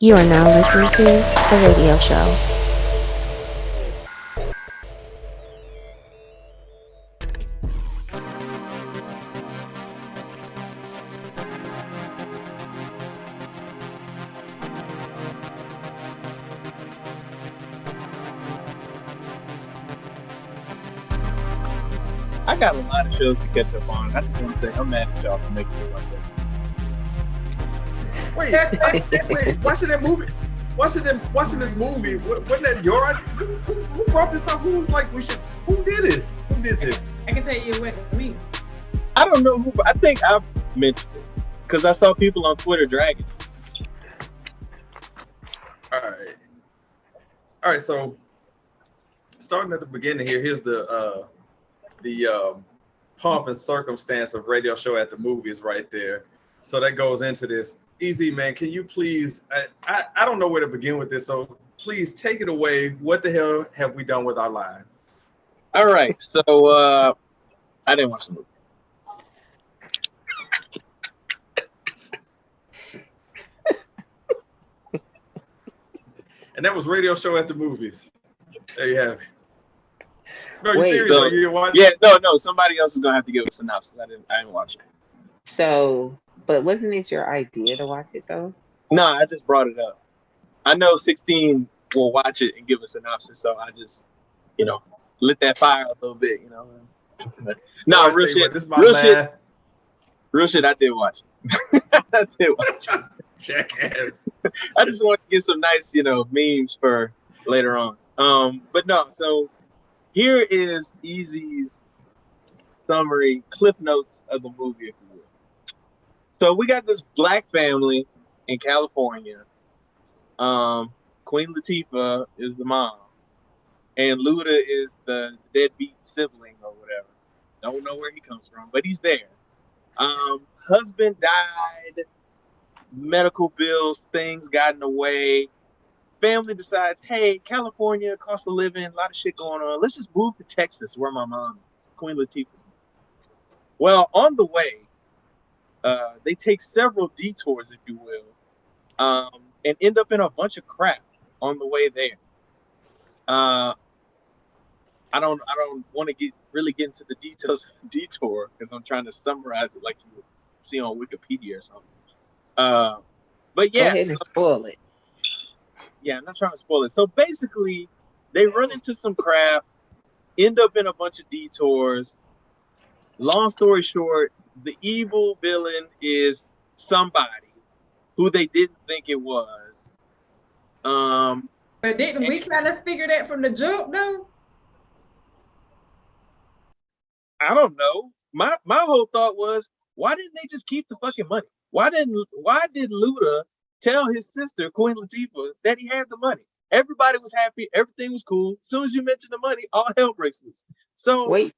You are now listening to The Radio Show. I got a lot of shows to catch up on. I just want to say I'm mad at y'all for making me watch that. Wait, watching that movie, watching this movie, wasn't that your idea? Who brought this up? Who was like, who did this? Who did this? I can tell you it wasn't me. I don't know who, but I think I mentioned it because I saw people on Twitter dragging it. All right. So starting at the beginning here, here's the pomp and circumstance of Radio Show at the Movies right there. So that goes into this. Easy, man, can you please, I don't know where to begin with this, so please take it away. What the hell have we done with our lives? All right, so I didn't watch the movie. And that was Radio Show at the Movies. There you have it. No, you Wait, serious? so, Are you watch? Yeah, no, somebody else is gonna have to give a synopsis. I didn't watch it. So, but wasn't it your idea to watch it though? No, I just brought it up. I know 16 will watch it and give a synopsis, so I just, lit that fire a little bit, No, real shit. Real shit, I did watch it. I did watch it. Jackass. I just want to get some nice, memes for later on. But no, so here is Easy's summary, cliff notes of the movie, if you will. So we got this black family in California. Queen Latifah is the mom, and Luda is the deadbeat sibling or whatever. Don't know where he comes from, but he's there. Husband died, medical bills, things got in the way. Family decides, hey, California, cost of living, a lot of shit going on. Let's just move to Texas, where my mom is, Queen Latifah. Well, on the way, they take several detours, if you will, and end up in a bunch of crap on the way there. I don't want to really get into the details of the detour because I'm trying to summarize it like you would see on Wikipedia or something. But yeah, Go ahead and spoil it. Yeah, I'm not trying to spoil it. So basically, they run into some crap, end up in a bunch of detours. Long story short, the evil villain is somebody who they didn't think it was. But didn't we kind of figure that from the jump, though? I don't know. My whole thought was, why didn't they just keep the fucking money? Why did Luda tell his sister, Queen Latifah, that he had the money? Everybody was happy. Everything was cool. As soon as you mention the money, all hell breaks loose. So wait.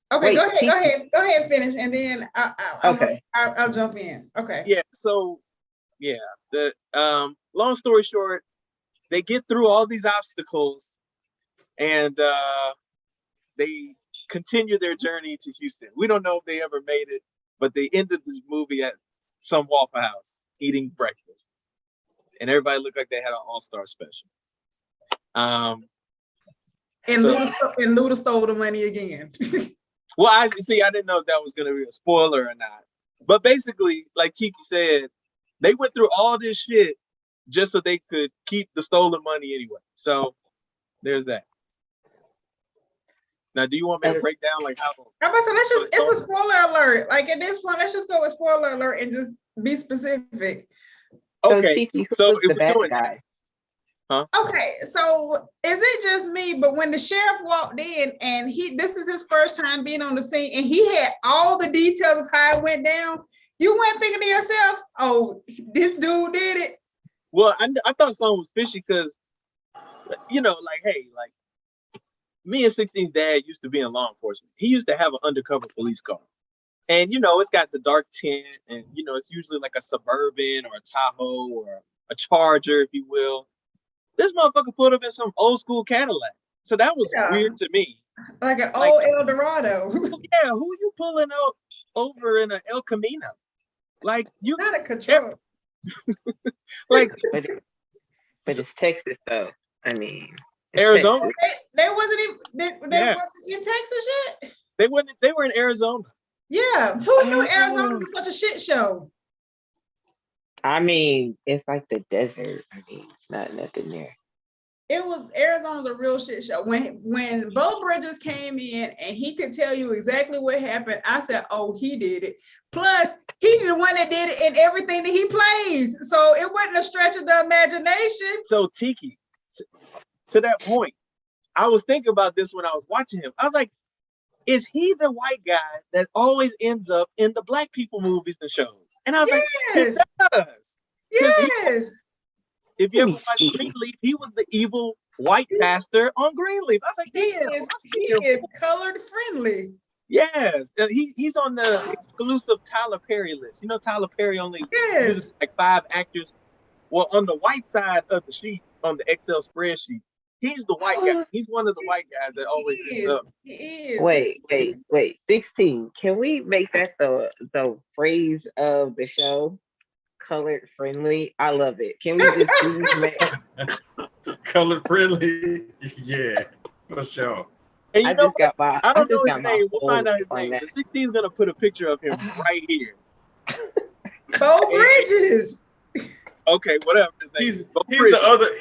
Okay, Wait, go ahead, finish, and then I'll jump in. Okay. Yeah. So yeah. The long story short, they get through all these obstacles, and they continue their journey to Houston. We don't know if they ever made it, but they ended this movie at some Waffle House eating breakfast, and everybody looked like they had an all-star special. And Luda stole the money again. Well, I didn't know if that was going to be a spoiler or not. But basically, like Tiki said, they went through all this shit just so they could keep the stolen money anyway. So there's that. Now, do you want me to break down like how? How about it's a spoiler alert. Like at this point, let's just go with spoiler alert and just be specific. Okay. So who's the bad guy? Huh? Okay, so is it just me? But when the sheriff walked in and this is his first time being on the scene, and he had all the details of how it went down, you weren't thinking to yourself, "Oh, this dude did it." Well, I thought something was fishy because, me and 16's dad used to be in law enforcement. He used to have an undercover police car, and it's got the dark tint, and it's usually like a Suburban or a Tahoe or a Charger, if you will. This motherfucker pulled up in some old school Cadillac. So that was weird to me. Like an old El Dorado. Yeah, who you pulling out over in an El Camino? Like you not a control. Like, But it's Texas though. I mean, it's Arizona. Texas. They wasn't even they Yeah. wasn't in Texas yet. They were in Arizona. Yeah, who knew Oh. Arizona was such a shit show? I mean, it's like the desert. I mean, it's not nothing there. Arizona's a real shit show. When Bo Bridges came in and he could tell you exactly what happened, I said, "Oh, he did it." Plus, he's the one that did it in everything that he plays, so it wasn't a stretch of the imagination. So Tiki, to that point, I was thinking about this when I was watching him. I was like, is he the white guy that always ends up in the black people movies and shows? And I was like, Yes, he does. yes. If you ever watched Greenleaf, he was the evil white pastor on Greenleaf. I was like, He damn, is, I've he seen him is before. colored friendly. Yes, he's on the exclusive Tyler Perry list. You know, Tyler Perry only Yes, uses like 5 actors. Well, on the white side of the sheet, on the Excel spreadsheet, he's the white guy. He's one of the white guys that always he ends is. up. He is. Wait. 16. Can we make that the phrase of the show? Colored friendly. I love it. Can we just please make? Colored friendly. Yeah, for sure. And you I know just got my. I don't know just his got my name. We'll find out his on name. that. The 16 is gonna put a picture of him right here. Bo Bridges. Okay, whatever his name. He's is. Bo he's Bridges. the other.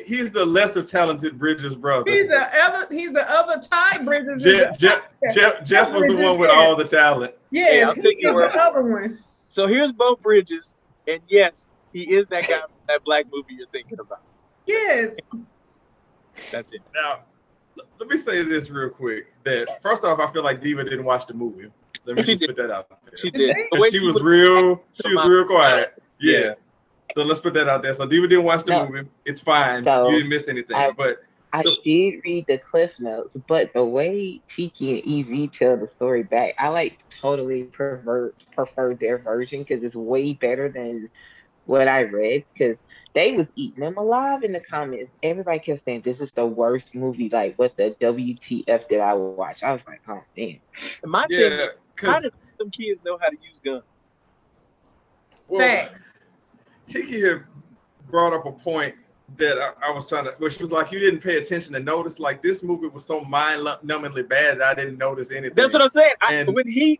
He's the lesser talented Bridges brother. He's the other Ty Bridges. Jeff was the one with all the talent. Hey, I'll Yes, take he's your word. the other one. So here's Bo Bridges, and yes, he is that guy from that black movie you're thinking about. Yes. That's it. Now, let me say this real quick. That first off, I feel like Diva didn't watch the movie. Let me She just did. put that out there. She did. The way Because she was real quiet. Yeah. Yeah. So let's put that out there. So Diva didn't watch the No. movie. It's fine. So, You didn't miss anything. But I did read the cliff notes, but the way Tiki and EZ tell the story back, I like totally prefer their version because it's way better than what I read. Because they was eating them alive in the comments. Everybody kept saying this is the worst movie. Like, what the WTF did I watch? I was like, oh damn. And my thing, yeah, how because do some kids know how to use guns? Facts. Tiki had brought up a point that I was trying to, where she was like, you didn't pay attention to notice. Like, this movie was so mind-numbingly bad that I didn't notice anything. That's what I'm saying. And-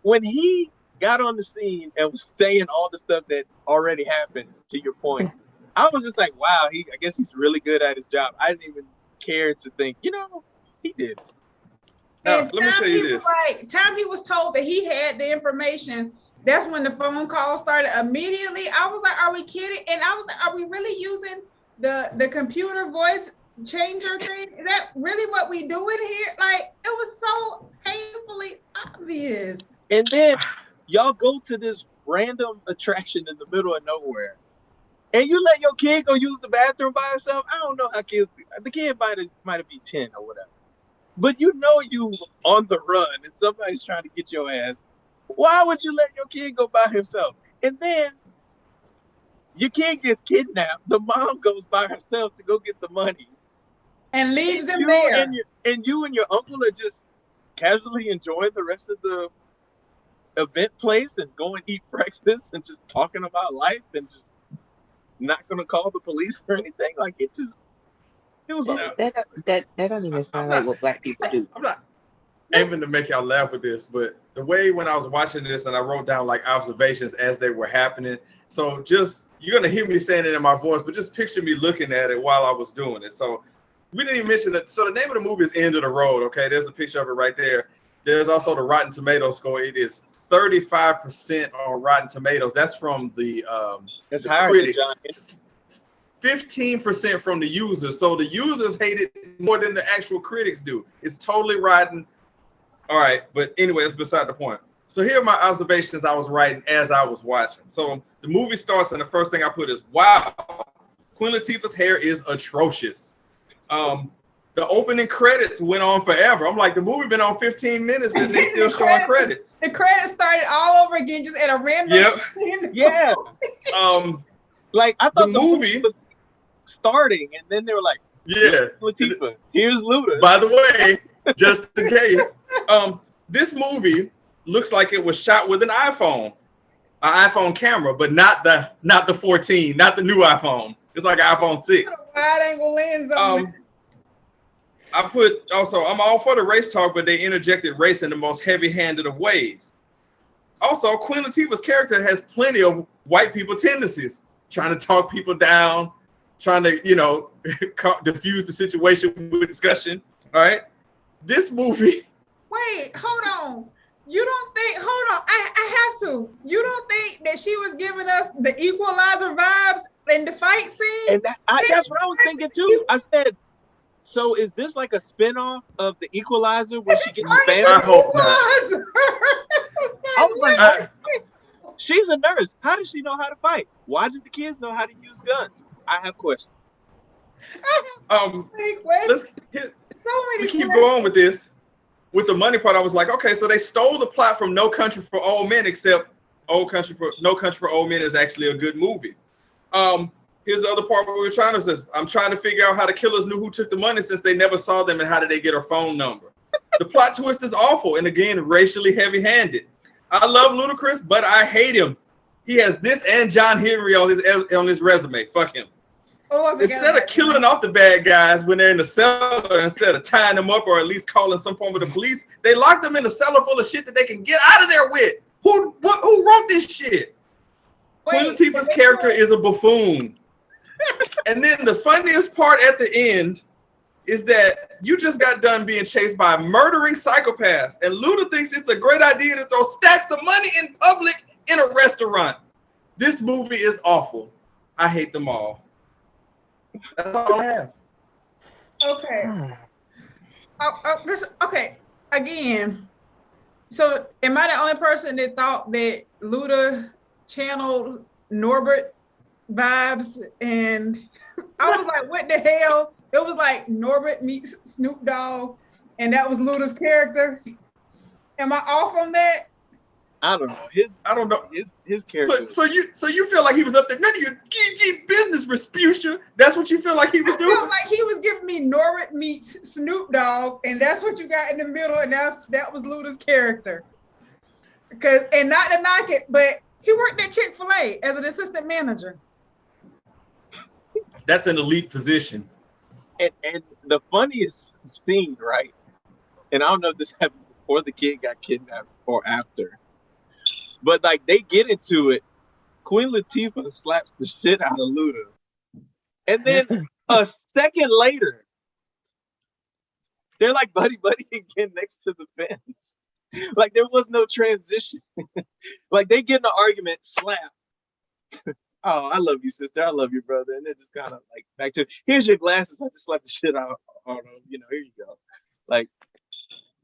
When he got on the scene and was saying all the stuff that already happened, to your point, I was just like, wow, I guess he's really good at his job. I didn't even care to think, he did. Now, And let me tell you this. Time he was told that he had the information, that's when the phone call started immediately. I was like, are we kidding? And I was like, are we really using the computer voice changer thing? Is that really what we doing here? Like, it was so painfully obvious. And then y'all go to this random attraction in the middle of nowhere, and you let your kid go use the bathroom by herself. I don't know how kids. The kid might be 10 or whatever, but you on the run and somebody's trying to get your ass. Why would you let your kid go by herself? And then your kid gets kidnapped. The mom goes by herself to go get the money, And leaves them you there. and you and your uncle are just casually enjoying the rest of the event place and go and eat breakfast and just talking about life and just not gonna call the police or anything. Like, it was That don't even sound like what black people do. I'm not aiming to make y'all laugh with this, but the way when I was watching this and I wrote down like observations as they were happening. So just, you're going to hear me saying it in my voice, but just picture me looking at it while I was doing it. So we didn't even mention that. So the name of the movie is End of the Road. Okay. There's a picture of it right there. There's also the Rotten Tomatoes score. It is 35% on Rotten Tomatoes. That's from the critics. 15% from the users. So the users hate it more than the actual critics do. It's totally rotten. All right, but anyway, that's beside the point. So here are my observations I was writing as I was watching. So the movie starts, and the first thing I put is, wow, Queen Latifah's hair is atrocious. The opening credits went on forever. I'm like, the movie been on 15 minutes and they still showing credits. The credits started all over again, just at a random. Yep. Yeah. Like, I thought the movie was starting, and then they were like, yeah, Latifah, here's Luda. By the way, just in case, this movie looks like it was shot with an iPhone. an iPhone camera, but not the 14, not the new iPhone. It's like an iPhone 6. Wide angle lens on it. I'm all for the race talk, but they interjected race in the most heavy-handed of ways. Also, Queen Latifah's character has plenty of white people tendencies, trying to talk people down, trying to, diffuse the situation with discussion. All right. This movie. Wait, hold on. You don't think, hold on, I have to. You don't think that she was giving us the Equalizer vibes in the fight scene? And that's what I was thinking too. I said, so is this like a spinoff of the Equalizer where she gets banned? I hope not. I was like, she's a nurse. How does she know how to fight? Why did the kids know how to use guns? I have questions. So many questions. Let's keep going with this. With the money part, I was like, okay, so they stole the plot from No Country for Old Men, except No Country for Old Men is actually a good movie. Here's the other part where we were trying to say, I'm trying to figure out how the killers knew who took the money since they never saw them, and how did they get her phone number? The plot twist is awful, and again, racially heavy-handed. I love Ludacris, but I hate him. He has this and John Henry on his resume. Fuck him. Instead of killing off the bad guys when they're in the cellar, instead of tying them up or at least calling some form of the police, they lock them in a cellar full of shit that they can get out of there with. Who wrote this shit? Queen Latifah's character is a buffoon. And then the funniest part at the end is that you just got done being chased by murdering psychopaths, and Luda thinks it's a great idea to throw stacks of money in public in a restaurant. This movie is awful. I hate them all. That's all I have. Okay. Okay. Again, so am I the only person that thought that Luda channeled Norbert vibes? And I was like, what the hell? It was like Norbert meets Snoop Dogg, and that was Luda's character. Am I off on that? I don't know. His character. So you feel like he was up there? None of your GG business, Respucia. That's what you feel like he was doing? I felt like he was giving me Norbert meets Snoop Dogg, and that's what you got in the middle, and that was Luda's character. And not to knock it, but he worked at Chick-fil-A as an assistant manager. That's an elite position. And the funniest scene, right? And I don't know if this happened before the kid got kidnapped or after. But like they get into it, Queen Latifah slaps the shit out of Luda. And then a second later, they're like buddy again next to the fence. Like there was no transition. Like they get in an argument, slap. Oh, I love you, sister. I love you, brother. And then just kind of like back to, here's your glasses. I just slapped the shit out of them. Here you go. Like.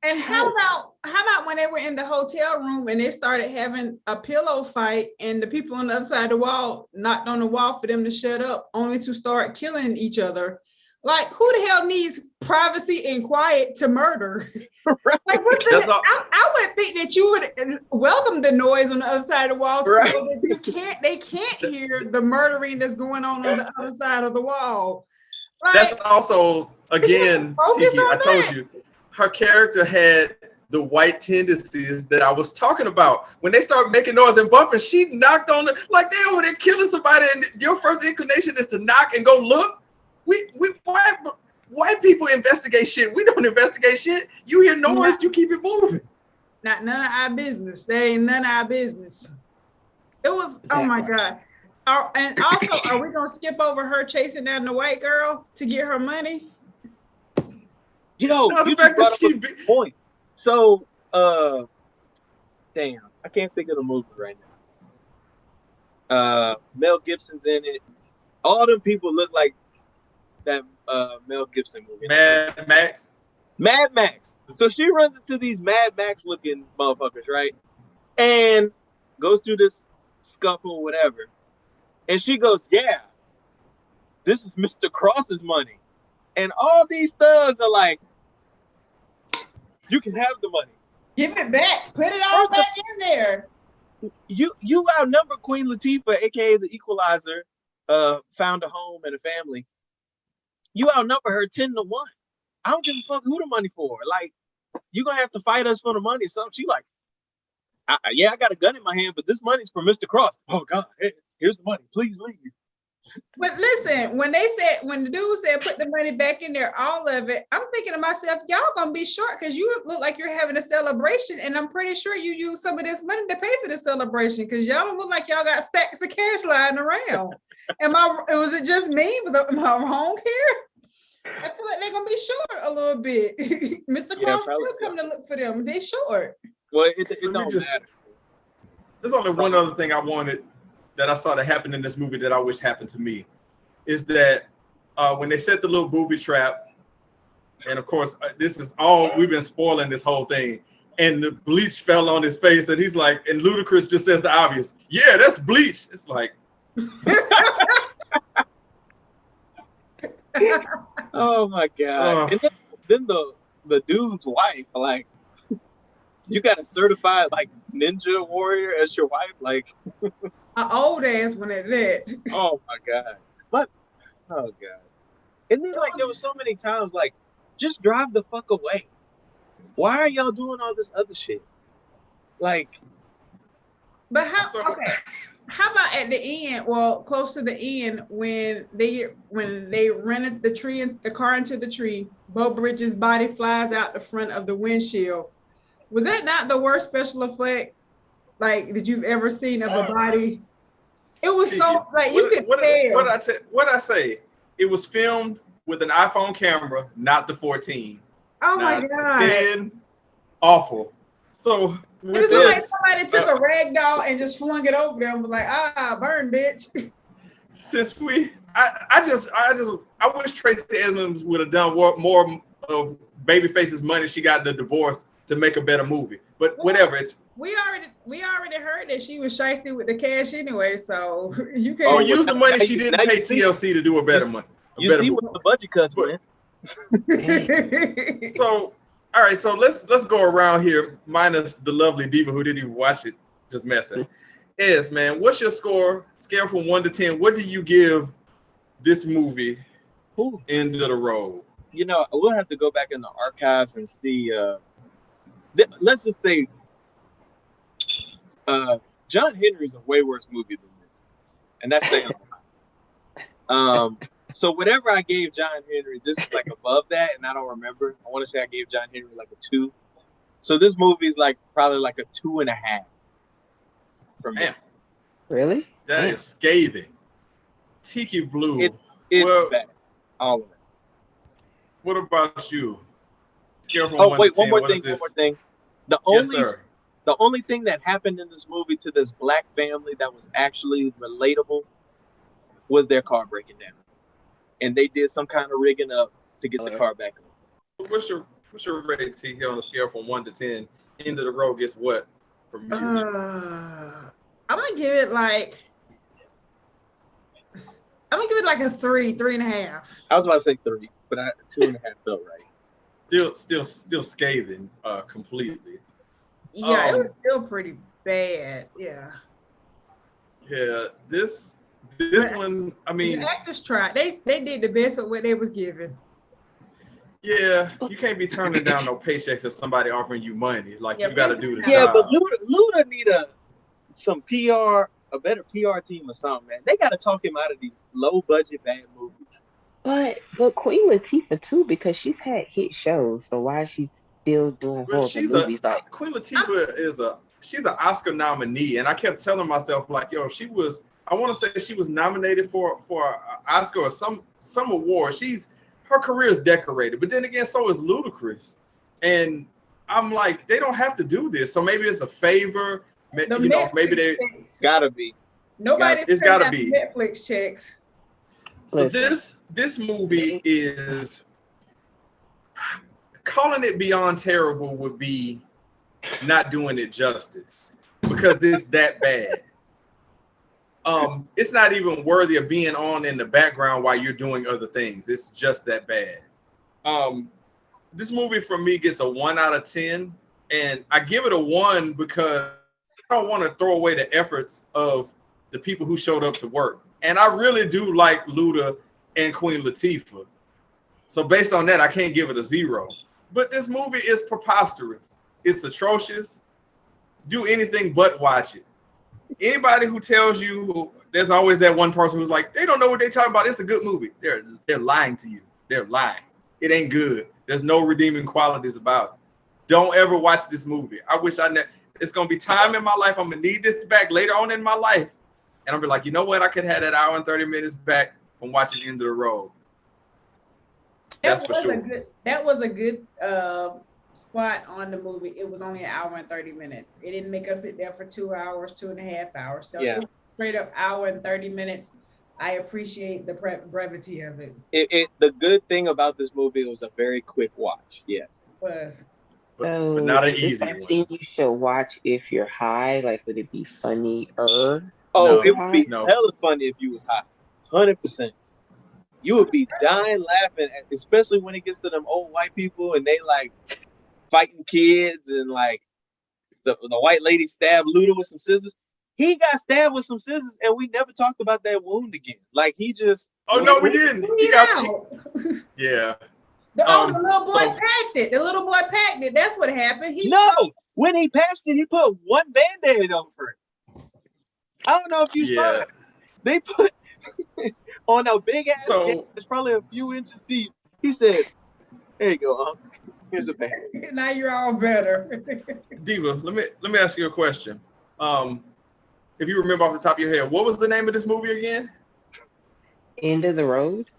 And how about when they were in the hotel room and they started having a pillow fight, and the people on the other side of the wall knocked on the wall for them to shut up, only to start killing each other? Like, who the hell needs privacy and quiet to murder? Right. Like, what the hell? I would think that you would welcome the noise on the other side of the wall, right? So that they can't hear the murdering that's going on the other side of the wall. Like, that's also, again, Tiki, I told you, her character had the white tendencies that I was talking about. When they start making noise and bumping, she knocked on like they over there killing somebody, and your first inclination is to knock and go look. We white people investigate shit. We don't investigate shit. You hear noise, you keep it moving. Not none of our business. They ain't none of our business. It was, oh my God. And also, are we gonna skip over her chasing down the white girl to get her money? Yo, you just brought up a point. So, damn, I can't think of the movie right now. Mel Gibson's in it. All them people look like that Mel Gibson movie. Mad Max. So she runs into these Mad Max looking motherfuckers, right? And goes through this scuffle, whatever. And she goes, yeah, this is Mr. Cross's money. And all these thugs are like, you can have the money. Give it back. Put it all back in there. You outnumber Queen Latifah, aka the Equalizer, found a home and a family. You outnumber her 10-1. I don't give a fuck who the money for. Like, you're gonna have to fight us for the money. So she like, I got a gun in my hand, but this money's for Mr. Cross. Oh God, hey, here's the money. Please leave. But listen, when the dude said put the money back in there, all of it, I'm thinking to myself, y'all gonna be short because you look like you're having a celebration, and I'm pretty sure you use some of this money to pay for the celebration because y'all don't look like y'all got stacks of cash lying around. Was it just me? Am I wrong here? I feel like they're gonna be short a little bit. Mr. Cross still coming to look for them. They short. Well, it don't matter. There's only one other thing I wanted that I saw that happened in this movie that I wish happened to me, is that when they set the little booby trap, and of course, this is all, we've been spoiling this whole thing, and the bleach fell on his face, and he's like, and Ludacris just says the obvious, yeah, that's bleach. It's like, oh my God. And then the dude's wife, like, you got a certified like ninja warrior as your wife, like an old ass one at that. Oh my God. But oh God. And then like there was so many times like just drive the fuck away. Why are y'all doing all this other shit? Like, but how about at the end, well, close to the end, when they rented the car into the tree, Bo Bridges' body flies out the front of the windshield. Was that not the worst special effect like that you've ever seen of a body? It was so like you could tell. What I say? It was filmed with an iPhone camera, not the 14. Oh my God! 10, awful. So it just looked like somebody took a rag doll and just flung it over them. Was like, burn, bitch. Since I wish Tracy Edmonds would have done more of Babyface's money she got in the divorce to make a better movie, but whatever. It's we already heard that she was shiesty with the cash anyway, so you can't use the money she didn't pay TLC to do a better money. You see what the budget cuts, man. So all right, so let's go around here, minus the lovely diva who didn't even watch it, just messing. Ez, man, what's your score? Scale from 1 to 10. What do you give this movie? End of the road. You know, we'll have to go back in the archives and see. Let's just say John Henry's a way worse movie than this, and that's saying a lot. So whatever I gave John Henry, this is like above that, and I don't remember. I want to say I gave John Henry like a 2. So this movie is like probably like a 2.5 from me. Really? That is scathing. Tiki Blue. It's bad. All of it. What about you? Scale from 1 to 10. One more thing. The only thing that happened in this movie to this black family that was actually relatable was their car breaking down, and they did some kind of rigging up to get the car back up. What's your rating, T, on a scale from 1 to 10? End of the road gets what from you? I'm gonna give it like a 3.5. I was about to say 3, but 2.5 felt right. Still scathing completely. Yeah, it was still pretty bad. Yeah. Yeah, this one, I mean, the actors tried. They did the best of what they was given. Yeah, you can't be turning down no paychecks if somebody offering you money. Like, you got to do the job. Yeah, but Luda need some PR, a better PR team or something, man. They got to talk him out of these low budget bad movies. But Queen Latifah too, because she's had hit shows. So why is she still doing horrible movies? Queen Latifah she's an Oscar nominee, and I kept telling myself like, yo, I want to say she was nominated for an Oscar or some award. Her career is decorated, but then again, so is Ludacris, and I'm like, they don't have to do this. So maybe it's a favor. Maybe they gotta be. It's gotta be Netflix checks. So this movie is, calling it beyond terrible would be not doing it justice, because it's that bad. It's not even worthy of being on in the background while you're doing other things. It's just that bad. This movie for me gets a 1 out of 10, and I give it a 1 because I don't want to throw away the efforts of the people who showed up to work. And I really do like Luda and Queen Latifah. So based on that, I can't give it a 0. But this movie is preposterous. It's atrocious. do anything but watch it. Anybody who tells you, there's always that one person who's like, they don't know what they're talking about. It's a good movie. They're lying to you. They're lying. It ain't good. There's no redeeming qualities about it. Don't ever watch this movie. I wish it's going to be time in my life. I'm going to need this back later on in my life. And I'll be like, you know what? I could have that hour and 30 minutes back from watching End of the Road. That's for sure. That was a good spot on the movie. It was only an hour and 30 minutes. It didn't make us sit there for 2 hours, 2.5 hours. So it was straight up hour and 30 minutes. I appreciate the brevity of it. The good thing about this movie, it was a very quick watch. Yes. It was. But not an easy one. Something you should watch if you're high. Like, would it be funnier? Oh, no, it would be hella funny if you was high. 100%. You would be dying laughing, especially when it gets to them old white people and they like fighting kids and like the white lady stabbed Luda with some scissors. He got stabbed with some scissors and we never talked about that wound again. Like he just. Oh no, we didn't. He got. Yeah. The little boy packed it. The little boy packed it. That's what happened. When he passed it, he put one Band-Aid over it. I don't know if you saw it. They put on a big ass. So it's probably a few inches deep. He said, "There you go, Unc. Here's a Band-Aid." Now you're all better. Diva, let me ask you a question. If you remember off the top of your head, what was the name of this movie again? End of the Road.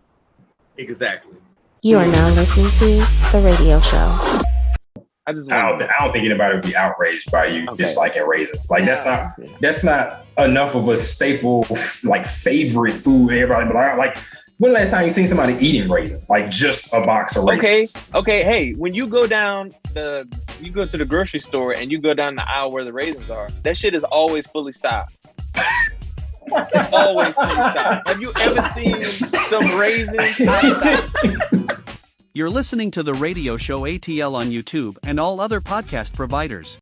Exactly. You are now listening to The Radio Show. I don't think anybody would be outraged by you disliking raisins. Like that's not enough of a staple like favorite food. Everybody, but like, when the last time you seen somebody eating raisins? Like just a box of raisins. Okay. Hey, when you go to the grocery store and you go down the aisle where the raisins are, that shit is always fully stocked. Always fully stocked. Have you ever seen some raisins outside? You're listening to the Radio Show ATL on YouTube and all other podcast providers.